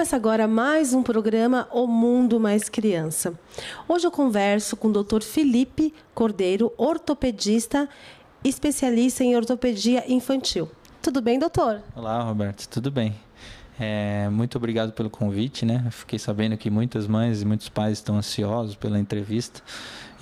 Começa agora mais um programa O Mundo Mais Criança. Hoje eu converso com o Dr. Felipe Cordeiro, ortopedista, especialista em ortopedia infantil. Tudo bem, doutor? Olá, Roberto. Tudo bem? Muito obrigado pelo convite, né? Fiquei sabendo que muitas mães e muitos pais estão ansiosos pela entrevista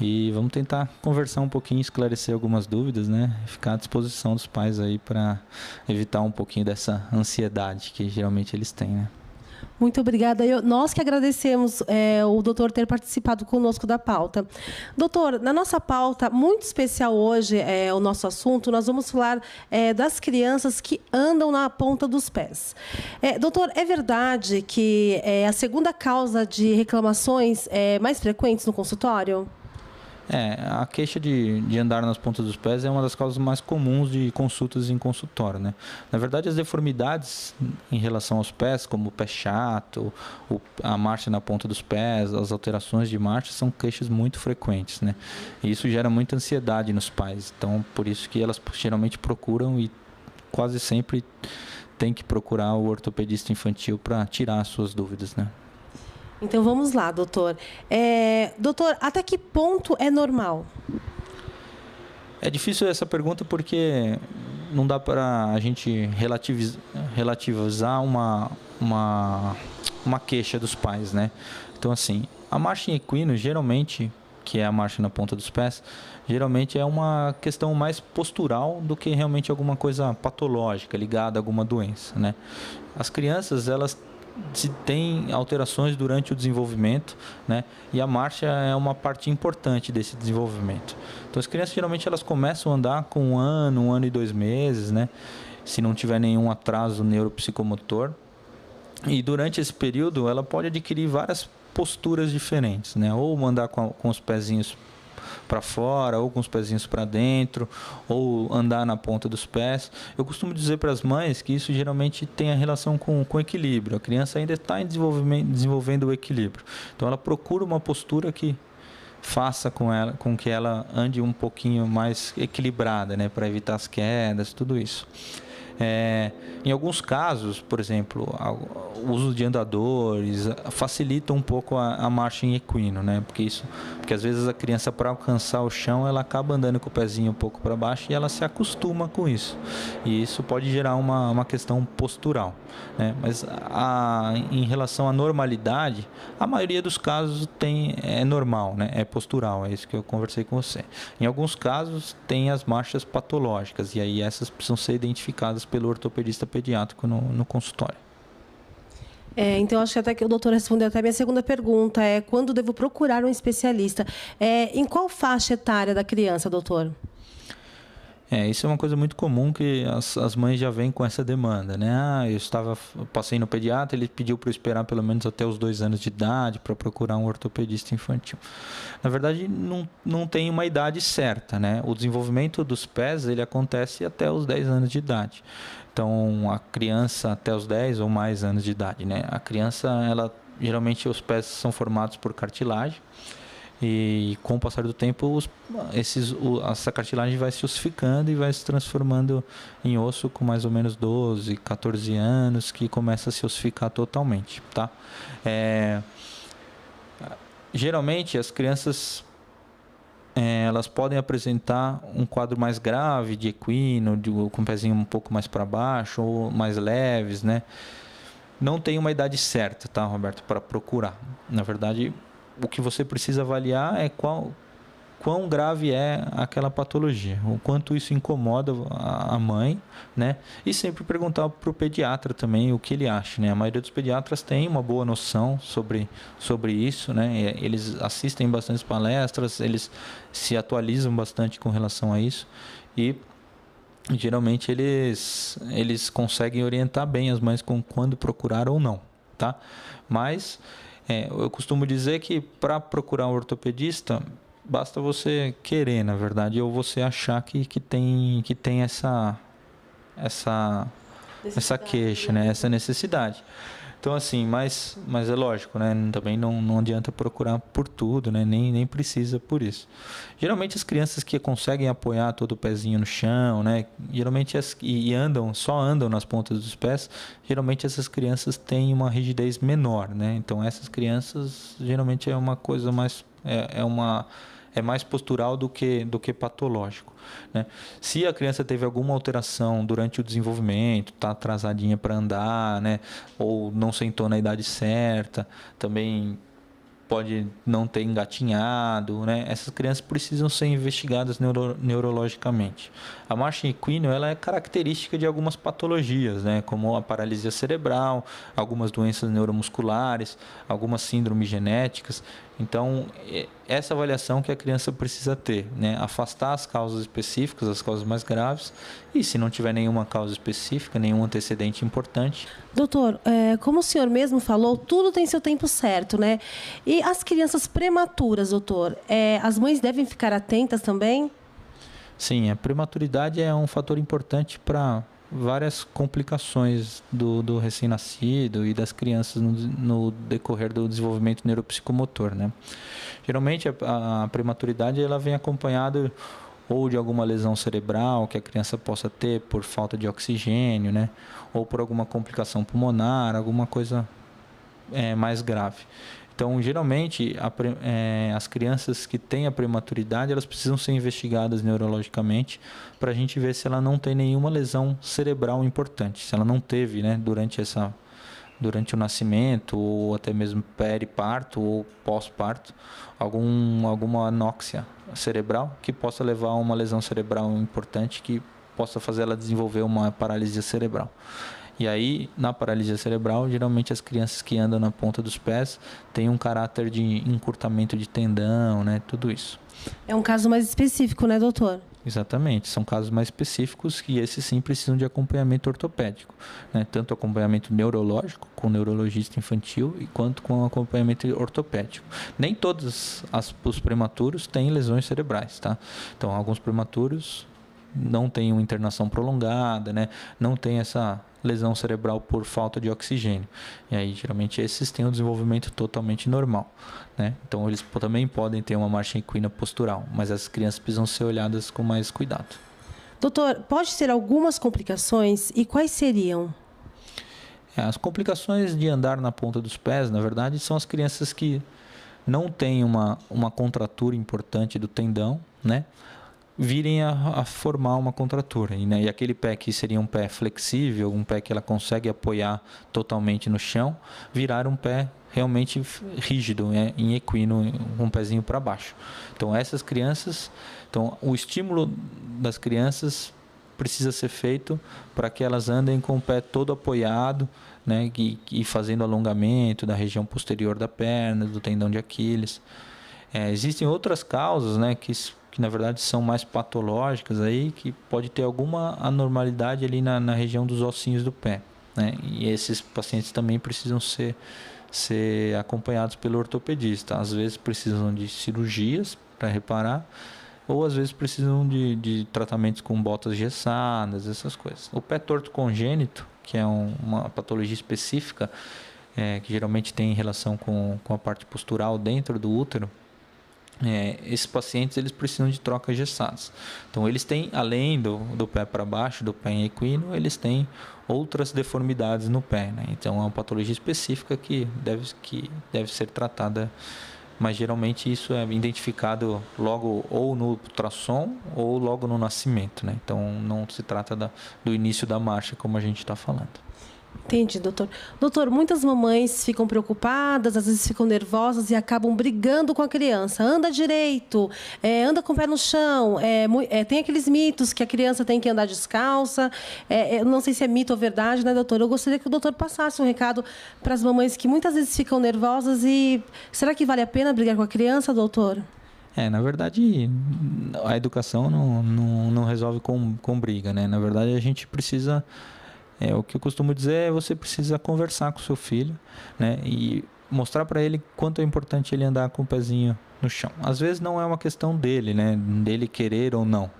e vamos tentar conversar um pouquinho, esclarecer algumas dúvidas, né? Ficar à disposição dos pais aí para evitar um pouquinho dessa ansiedade que geralmente eles têm, né? Muito obrigada. Nós que agradecemos o doutor ter participado conosco da pauta. Doutor, na nossa pauta, muito especial hoje, o nosso assunto, nós vamos falar das crianças que andam na ponta dos pés. Doutor, é verdade que a segunda causa de reclamações mais frequentes no consultório? A queixa de andar nas pontas dos pés é uma das causas mais comuns de consultas em consultório, né? Na verdade, as deformidades em relação aos pés, como o pé chato, a marcha na ponta dos pés, as alterações de marcha, são queixas muito frequentes, né? E isso gera muita ansiedade nos pais. Então, por isso que elas geralmente procuram e quase sempre tem que procurar o ortopedista infantil para tirar as suas dúvidas, né? Então, vamos lá, doutor. Doutor, até que ponto é normal? É difícil essa pergunta porque não dá para a gente relativizar uma queixa dos pais, né? Então, assim, a marcha em equino, geralmente, que é a marcha na ponta dos pés, geralmente é uma questão mais postural do que realmente alguma coisa patológica ligada a alguma doença, né? As crianças, elas tem alterações durante o desenvolvimento, né? E a marcha é uma parte importante desse desenvolvimento. Então, as crianças geralmente elas começam a andar com 1 ano e 2 meses, né? Se não tiver nenhum atraso neuropsicomotor. E durante esse período, ela pode adquirir várias posturas diferentes, né? Ou andar com os pezinhos para fora, ou com os pezinhos para dentro, ou andar na ponta dos pés. Eu costumo dizer para as mães que isso geralmente tem a relação com equilíbrio. A criança ainda está desenvolvendo o equilíbrio. Então, ela procura uma postura que faça com que ela ande um pouquinho mais equilibrada, né, para evitar as quedas, tudo isso. Em alguns casos, por exemplo, o uso de andadores facilita um pouco a marcha em equino, né? Porque às vezes a criança, para alcançar o chão, ela acaba andando com o pezinho um pouco para baixo e ela se acostuma com isso. E isso pode gerar uma questão postural, né? Mas em relação à normalidade, a maioria dos casos é normal, né? É postural, é isso que eu conversei com você. Em alguns casos, tem as marchas patológicas e aí essas precisam ser identificadas pelo ortopedista pediátrico no consultório. Então, acho que até que o doutor respondeu até a minha segunda pergunta, quando devo procurar um especialista? Em qual faixa etária da criança, doutor? Isso é uma coisa muito comum que as mães já vêm com essa demanda, né? Passei no pediatra, ele pediu para eu esperar pelo menos até os 2 anos de idade para procurar um ortopedista infantil. Na verdade, não tem uma idade certa, né? O desenvolvimento dos pés, ele acontece até os 10 anos de idade. Então, a criança até os 10 ou mais anos de idade, né? A criança, geralmente os pés são formados por cartilagem. E com o passar do tempo, essa cartilagem vai se ossificando e vai se transformando em osso com mais ou menos 12, 14 anos, que começa a se ossificar totalmente, tá? Geralmente, as crianças elas podem apresentar um quadro mais grave de equino, com o pezinho um pouco mais para baixo, ou mais leves, né? Não tem uma idade certa, tá, Roberto, para procurar. Na verdade, o que você precisa avaliar é quão grave é aquela patologia, o quanto isso incomoda a mãe, né? E sempre perguntar para o pediatra também o que ele acha, né? A maioria dos pediatras tem uma boa noção sobre isso, né? Eles assistem bastante palestras, eles se atualizam bastante com relação a isso e geralmente eles conseguem orientar bem as mães com quando procurar ou não, tá? Mas eu costumo dizer que para procurar um ortopedista, basta você querer, na verdade, ou você achar que tem essa queixa, né? Essa necessidade. Então, assim, mas é lógico, né? Também não adianta procurar por tudo, né? Nem precisa por isso. Geralmente as crianças que conseguem apoiar todo o pezinho no chão, né? Geralmente só andam nas pontas dos pés, geralmente essas crianças têm uma rigidez menor, né? Então essas crianças geralmente é uma coisa mais é mais postural do que patológico, né? Se a criança teve alguma alteração durante o desenvolvimento, está atrasadinha para andar, né? Ou não sentou na idade certa, também pode não ter engatinhado, né? Essas crianças precisam ser investigadas neurologicamente. A marcha equino, ela é característica de algumas patologias, né? Como a paralisia cerebral, algumas doenças neuromusculares, algumas síndromes genéticas. Então, essa avaliação que a criança precisa ter, né? Afastar as causas específicas, as causas mais graves, e se não tiver nenhuma causa específica, nenhum antecedente importante. Doutor, como o senhor mesmo falou, tudo tem seu tempo certo, né? E as crianças prematuras, doutor, as mães devem ficar atentas também? Sim, a prematuridade é um fator importante para várias complicações do recém-nascido e das crianças no decorrer do desenvolvimento neuropsicomotor, né? Geralmente a prematuridade ela vem acompanhada ou de alguma lesão cerebral que a criança possa ter por falta de oxigênio, né? Ou por alguma complicação pulmonar, alguma coisa mais grave. Então, geralmente, as crianças que têm a prematuridade, elas precisam ser investigadas neurologicamente para a gente ver se ela não tem nenhuma lesão cerebral importante. Se ela não teve, né, durante o nascimento, ou até mesmo periparto ou pós-parto, alguma anóxia cerebral que possa levar a uma lesão cerebral importante que possa fazer ela desenvolver uma paralisia cerebral. E aí, na paralisia cerebral, geralmente as crianças que andam na ponta dos pés têm um caráter de encurtamento de tendão, né? Tudo isso. É um caso mais específico, né, doutor? Exatamente, são casos mais específicos e esses sim precisam de acompanhamento ortopédico, né? Tanto acompanhamento neurológico, com neurologista infantil, quanto com acompanhamento ortopédico. Nem todos os prematuros têm lesões cerebrais, tá? Então, alguns prematuros não têm uma internação prolongada, né? Não tem essa lesão cerebral por falta de oxigênio. E aí, geralmente, esses têm um desenvolvimento totalmente normal, né? Então, eles também podem ter uma marcha equina postural, mas as crianças precisam ser olhadas com mais cuidado. Doutor, pode ter algumas complicações e quais seriam? As complicações de andar na ponta dos pés, na verdade, são as crianças que não têm uma contratura importante do tendão, né? Virem a formar uma contratura. Né? E aquele pé que seria um pé flexível, um pé que ela consegue apoiar totalmente no chão, virar um pé realmente rígido, né? Em equino, um pezinho para baixo. Então, essas crianças, o estímulo das crianças precisa ser feito para que elas andem com o pé todo apoiado, né? E fazendo alongamento da região posterior da perna, do tendão de Aquiles. Existem outras causas, né? Que na verdade são mais patológicas aí, que pode ter alguma anormalidade ali na região dos ossinhos do pé, né? E esses pacientes também precisam ser acompanhados pelo ortopedista. Às vezes precisam de cirurgias para reparar, ou às vezes precisam de tratamentos com botas gessadas, essas coisas. O pé torto congênito, que é uma patologia específica, que geralmente tem relação com a parte postural dentro do útero, esses pacientes eles precisam de trocas gessadas. Então eles têm, além do pé para baixo, do pé em equino, eles têm outras deformidades no pé, né? Então é uma patologia específica que deve ser tratada, mas geralmente isso é identificado logo ou no ultrassom ou logo no nascimento, né? Então não se trata do início da marcha como a gente está falando. Entendi, doutor. Doutor, muitas mamães ficam preocupadas, às vezes ficam nervosas e acabam brigando com a criança. Anda direito, anda com o pé no chão. Tem aqueles mitos que a criança tem que andar descalça. Eu não sei se é mito ou verdade, né, doutor? Eu gostaria que o doutor passasse um recado para as mamães que muitas vezes ficam nervosas e... Será que vale a pena brigar com a criança, doutor? Na verdade, a educação não resolve com briga, né? Na verdade, a gente precisa... o que eu costumo dizer é você precisa conversar com o seu filho, né? E mostrar para ele quanto é importante ele andar com o pezinho no chão. Às vezes não é uma questão dele, né? Dele querer ou não.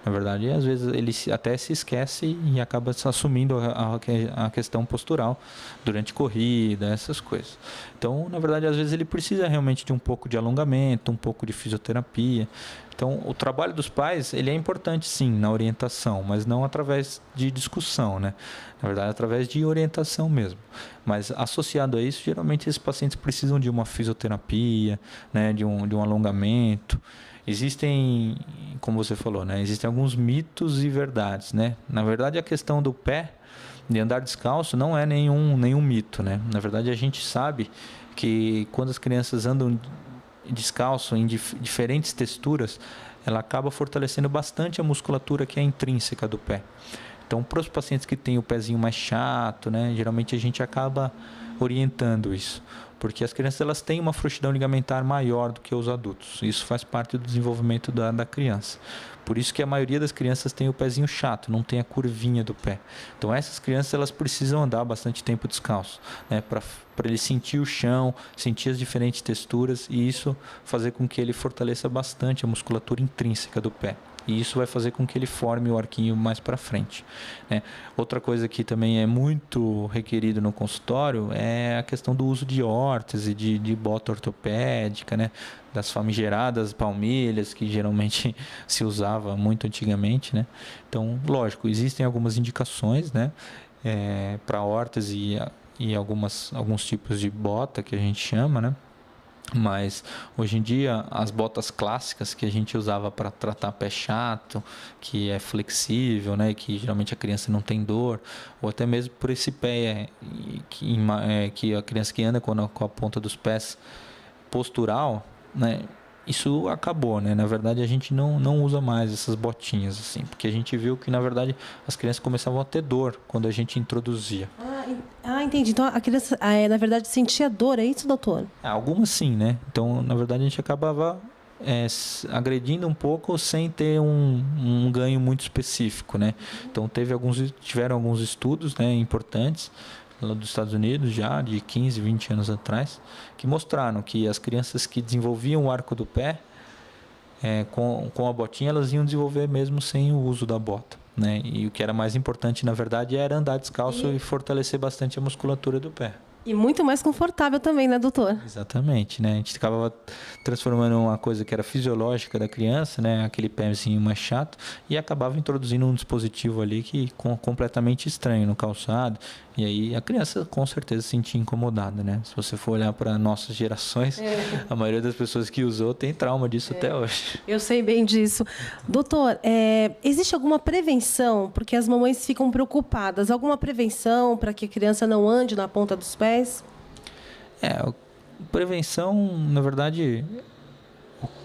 Na verdade, às vezes ele até se esquece e acaba assumindo a questão postural durante corrida, essas coisas. Então, na verdade, às vezes ele precisa realmente de um pouco de alongamento, um pouco de fisioterapia. Então, o trabalho dos pais, ele é importante sim na orientação, mas não através de discussão, né? Na verdade, através de orientação mesmo. Mas associado a isso, geralmente esses pacientes precisam de uma fisioterapia, né? De um alongamento. Existem, como você falou, né? Existem alguns mitos e verdades, né? Na verdade, a questão do pé, de andar descalço, não é nenhum mito, né? Na verdade, a gente sabe que quando as crianças andam descalço em diferentes texturas, ela acaba fortalecendo bastante a musculatura que é intrínseca do pé. Então, para os pacientes que têm o pezinho mais chato, né, geralmente a gente acaba orientando isso, porque as crianças elas têm uma frouxidão ligamentar maior do que os adultos. Isso faz parte do desenvolvimento da criança. Por isso que a maioria das crianças tem o pezinho chato, não tem a curvinha do pé. Então essas crianças elas precisam andar bastante tempo descalço, né, para ele sentir o chão, sentir as diferentes texturas e isso fazer com que ele fortaleça bastante a musculatura intrínseca do pé. E isso vai fazer com que ele forme o arquinho mais para frente, né? Outra coisa que também é muito requerido no consultório é a questão do uso de órtese, de bota ortopédica, né? Das famigeradas palmilhas, que geralmente se usava muito antigamente, né? Então, lógico, existem algumas indicações, né? Para órtese e alguns tipos de bota que a gente chama, né? Mas hoje em dia as botas clássicas que a gente usava para tratar pé chato, que é flexível, né, que geralmente a criança não tem dor, ou até mesmo por esse pé que a criança que anda com a ponta dos pés postural, né, isso acabou, né? Na verdade a gente não usa mais essas botinhas assim, porque a gente viu que na verdade as crianças começavam a ter dor quando a gente introduzia. Entendi. Então a criança, na verdade, sentia dor, é isso, doutor? Algumas sim, né? Então, na verdade, a gente acabava agredindo um pouco sem ter um ganho muito específico, né? Então, tiveram alguns estudos, né, importantes lá dos Estados Unidos já, de 15, 20 anos atrás, que mostraram que as crianças que desenvolviam o arco do pé com a botinha, elas iam desenvolver mesmo sem o uso da bota, né? E o que era mais importante, na verdade, era andar descalço e fortalecer bastante a musculatura do pé. E muito mais confortável também, né, doutor? Exatamente, né? A gente acabava transformando uma coisa que era fisiológica da criança, né? Aquele pezinho mais chato, e acabava introduzindo um dispositivo ali que completamente estranho no calçado. E aí a criança com certeza se sentia incomodada, né? Se você for olhar para nossas gerações, a maioria das pessoas que usou tem trauma disso até hoje. Eu sei bem disso. Doutor, existe alguma prevenção? Porque as mamães ficam preocupadas. Alguma prevenção para que a criança não ande na ponta dos pés? Prevenção, na verdade,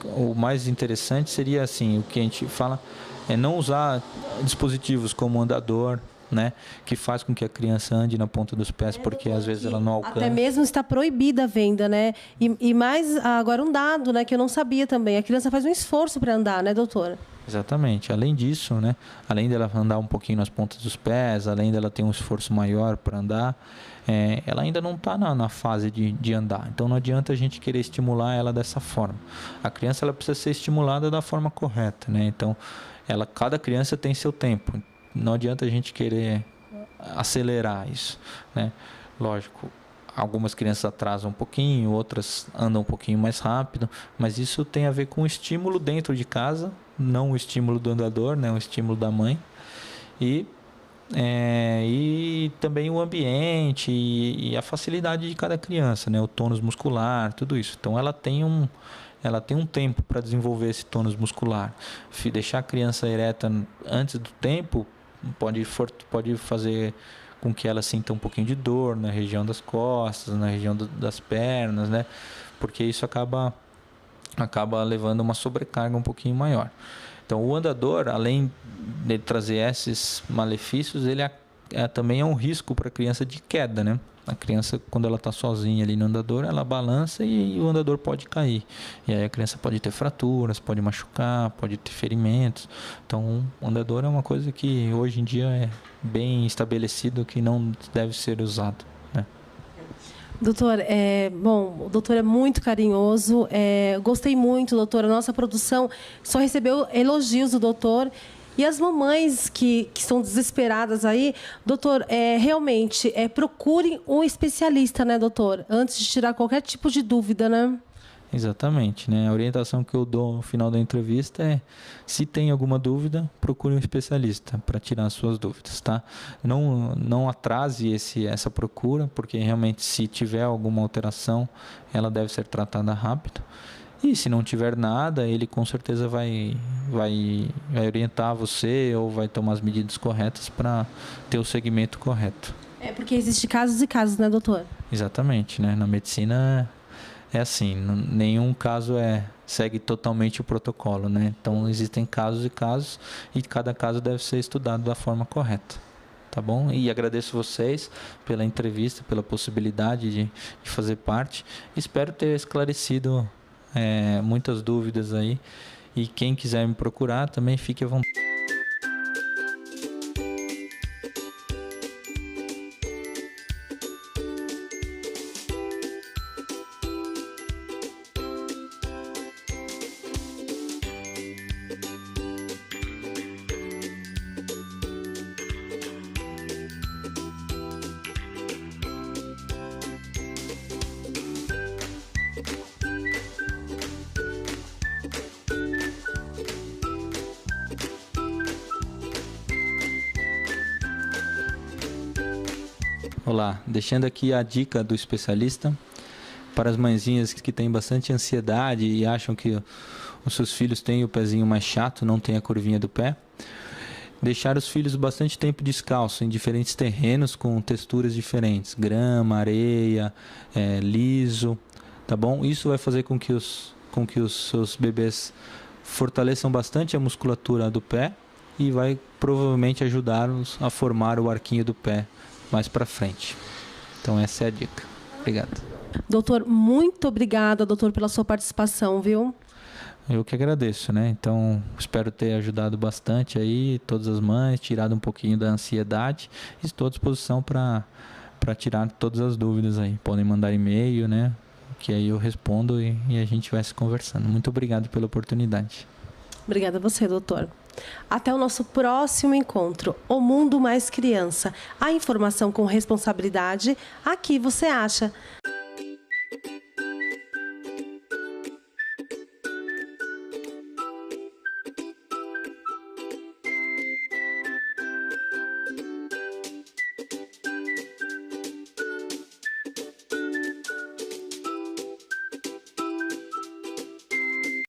o mais interessante seria assim, o que a gente fala é não usar dispositivos como andador, né, que faz com que a criança ande na ponta dos pés, porque às vezes ela não alcança. Até mesmo está proibida a venda, né? E mais agora um dado, né, que eu não sabia também. A criança faz um esforço para andar, né, doutora? Exatamente. Além disso, né, além dela andar um pouquinho nas pontas dos pés, além dela ter um esforço maior para andar, ela ainda não está na fase de andar. Então não adianta a gente querer estimular ela dessa forma. A criança ela precisa ser estimulada da forma correta, né? Então cada criança tem seu tempo. Não adianta a gente querer acelerar isso, né? Lógico, algumas crianças atrasam um pouquinho, outras andam um pouquinho mais rápido, mas isso tem a ver com o estímulo dentro de casa, não o estímulo do andador, né? O estímulo da mãe e também o ambiente e a facilidade de cada criança, né? O tônus muscular, tudo isso. Então ela tem um tempo para desenvolver esse tônus muscular. Deixar a criança ereta antes do tempo pode fazer com que ela sinta um pouquinho de dor na região das costas, na região das pernas, né? Porque isso acaba levando uma sobrecarga um pouquinho maior. Então, o andador, além de trazer esses malefícios, ele também é um risco para a criança de queda, né? A criança, quando ela está sozinha ali no andador, ela balança e o andador pode cair. E aí a criança pode ter fraturas, pode machucar, pode ter ferimentos. Então, o andador é uma coisa que hoje em dia é bem estabelecido que não deve ser usado, né? Doutor, bom, o doutor é muito carinhoso. Gostei muito, doutor. A nossa produção só recebeu elogios do doutor. E as mamães que estão desesperadas aí, doutor, realmente, procurem um especialista, né, doutor? Antes de tirar qualquer tipo de dúvida, né? Exatamente, né? A orientação que eu dou no final da entrevista é: se tem alguma dúvida, procure um especialista para tirar as suas dúvidas, tá? Não atrase essa procura, porque realmente, se tiver alguma alteração, ela deve ser tratada rápido. E se não tiver nada, ele com certeza vai orientar você ou vai tomar as medidas corretas para ter o segmento correto. Porque existem casos e casos, né, doutor? Exatamente, né? Na medicina é assim, nenhum caso segue totalmente o protocolo, né? Então existem casos e casos, e cada caso deve ser estudado da forma correta, tá bom? E agradeço vocês pela entrevista, pela possibilidade de fazer parte. Espero ter esclarecido muitas dúvidas aí, e quem quiser me procurar também fique à vontade. Olá, deixando aqui a dica do especialista para as mãezinhas que têm bastante ansiedade e acham que os seus filhos têm o pezinho mais chato, não tem a curvinha do pé. Deixar os filhos bastante tempo descalço em diferentes terrenos com texturas diferentes, grama, areia, liso, tá bom? Isso vai fazer com que os seus bebês fortaleçam bastante a musculatura do pé e vai provavelmente ajudá-los a formar o arquinho do pé mais para frente. Então essa é a dica. Obrigado. Doutor, muito obrigada, doutor, pela sua participação, viu? Eu que agradeço, né? Então, espero ter ajudado bastante aí todas as mães, tirado um pouquinho da ansiedade. Estou à disposição para tirar todas as dúvidas aí. Podem mandar e-mail, né? Que aí eu respondo e a gente vai se conversando. Muito obrigado pela oportunidade. Obrigada a você, doutor. Até o nosso próximo encontro. O Mundo Mais Criança. A informação com responsabilidade, aqui você acha.